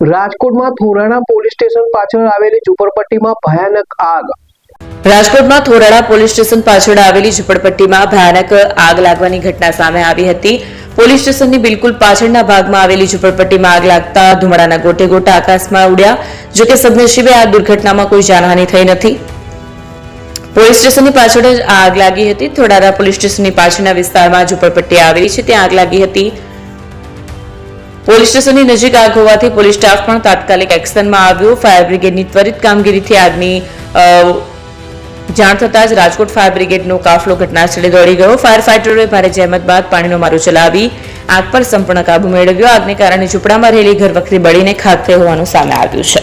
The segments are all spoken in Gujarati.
રાજકોટમાં થોરાણા પોલીસ સ્ટેશન પાછળ આવેલી ઝૂંપડપટ્ટીમાં ભયાનક આગ. રાજકોટમાં થોરાણા પોલીસ સ્ટેશન પાછળ આવેલી ઝૂંપડપટ્ટીમાં ભયાનક આગ લાગવાની ઘટના સામે આવી હતી. પોલીસ સ્ટેશનની બિલકુલ પાછળના ભાગમાં આવેલી ઝૂંપડપટ્ટીમાં આગ લાગતા ધુમાડાના ગોટે ગોટા આકાશમાં ઉડ્યા. જોકે સદનસીબે આ દુર્ઘટનામાં કોઈ જાનહાનિ થઈ નથી. પોલીસ સ્ટેશનની પાછળ જ આગ લાગી હતી. થોરાણા પોલીસ સ્ટેશનની પાછળના વિસ્તારમાં ઝૂંપડપટ્ટી આવેલી છે, ત્યાં આગ લાગી હતી. પોલીસ સ્ટેશનની નજીક આગ હોવાથી પોલીસ સ્ટાફ પણ તાત્કાલિક એક્શનમાં આવ્યો. ફાયર બ્રિગેડની ત્વરિત કામગીરીથી આગની જાણ થતાં જ રાજકોટ ફાયર બ્રિગેડનો કાફલો ઘટનાસ્થળે દોડી ગયો. ફાયર ફાઈટરોએ ભારે જહેમત બાદ પાણીનો મારો ચલાવી આગ પર સંપૂર્ણ કાબુ મેળવ્યો. આગને કારણે ઝૂંપડામાં રહેલી ઘરવખરી બળીને ખાખ થઈ હોવાનું સામે આવ્યું છે.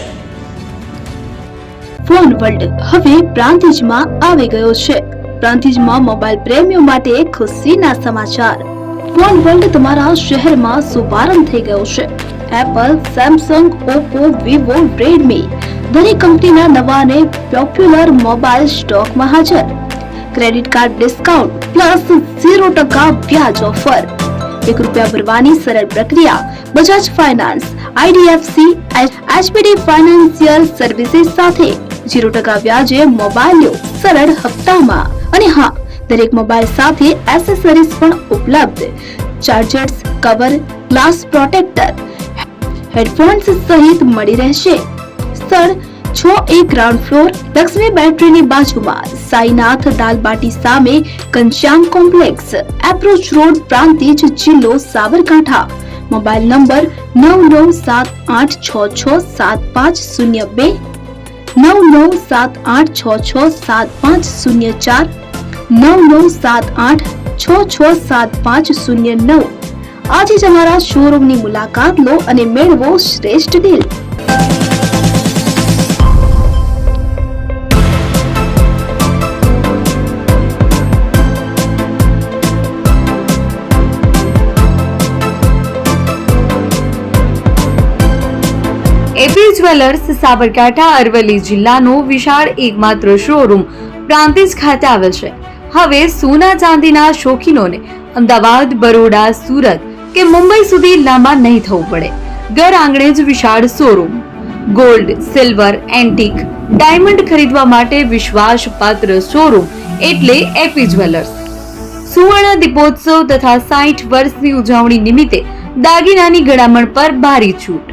ફોન વર્લ્ડ હવે પ્રાંતિજમાં આવી ગયો છે. પ્રાંતિજમાં મોબાઈલ પ્રેમીઓ માટે ખુશીના સમાચાર. ફોન વર્લ્ડ તમારા શહેરમાં શુભારંભ થઈ ગયો છે. Apple, Samsung, Oppo, Vivo, Redmi દરેક કંપનીના નવા અને પોપ્યુલર મોબાઈલ સ્ટોકમાં હાજર. ક્રેડિટ કાર્ડ ડિસ્કાઉન્ટ પ્લસ 0% વ્યાજ ઓફર. ₹1 ભરવાની સરળ પ્રક્રિયા. Bajaj finance, IDFC, HPD financial services સાથે 0% વ્યાજે મોબાઈલ લો સરળ હપ્તામાં. અને હા, દરેક મોબાઈલ સાથે એસેસરીઝ પણ ઉપલબ્ધ. Chargers, cover, glass protractor, headphones સહિત મળી રહેશે. સ્થળ 6A ગ્રાઉન્ડ ફ્લોર, લક્ષ્મી બેટરીની બાજુમાં, સાઈનાથ દાલબાટી સામે, Ghanshyam complex, approach road, Prantij, જિલ્લો સાબરકાંઠા. Mobile number 9978667502, 9978667504, 9978667509. આજે જ અમારા શોરૂમની મુલાકાત લો અને મેળવો શ્રેષ્ઠ deal. AP Jewellers Sabarkantha Aravalli જિલ્લાનો વિશાળ એકમાત્ર શોરૂમ પ્રાંતિજ ખાતે આવેલ છે. હવે સોના ચાંદીના શોખીનોને અમદાવાદ, બરોડા, સુરત કે મુંબઈ સુધી લાંબા નહીં થવું પડે. ઘર આંગણે જ વિશાળ showroom. Gold, silver, antique, diamond ખરીદવા માટે વિશ્વાસપાત્ર શોરૂમ એટલે એપી જ્વેલર્સ. સુવર્ણ દીપોત્સવ તથા 60 વર્ષની ઉજવણી નિમિત્તે દાગીનાની ગળામણ પર ભારી છૂટ.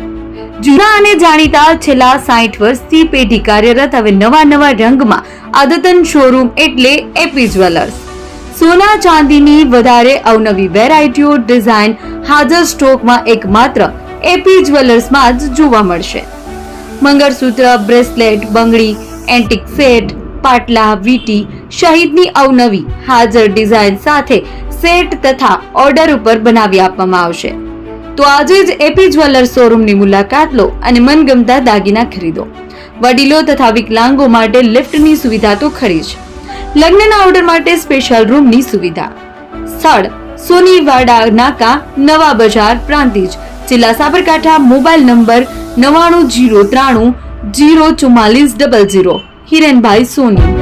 જૂના અને જાણીતા છેલ્લા 60 વર્ષથી પેઢી કાર્યરત હવે નવા રંગમાં અદ્યતન શોરૂમ એટલે એપી જ્વેલર્સ. સોના ચાંદીની વધારે અવનવી વેરાયટીઓ, ડિઝાઇન હાજર સ્ટોકમાં એકમાત્ર એપી જ્વેલર્સમાં જ જોવા મળશે. મંગળસૂત્ર, બ્રેસલેટ, બંગડી, એન્ટિક સેટ, પાટલા, વીટી સહિતની અવનવી હાજર ડિઝાઇન સાથે સેટ તથા ઓર્ડર ઉપર બનાવી આપવામાં આવશે. તો આજે જ એપી જ્વેલર્સ શોરૂમની મુલાકાત લો અને મનગમતા દાગીના ખરીદો. વડીલો તથા વિકલાંગો માટે લિફ્ટની સુવિધા તો ખરી જ. લગ્નના ઓર્ડર માટે સ્પેશિયલ રૂમની સુવિધા. સ્થળ સોનીવાડા નાકા, નવા બજાર, પ્રાંતિજ, જિલ્લા સાબરકાંઠા. Mobile number 9903004400. હિરેનભાઈ સોની.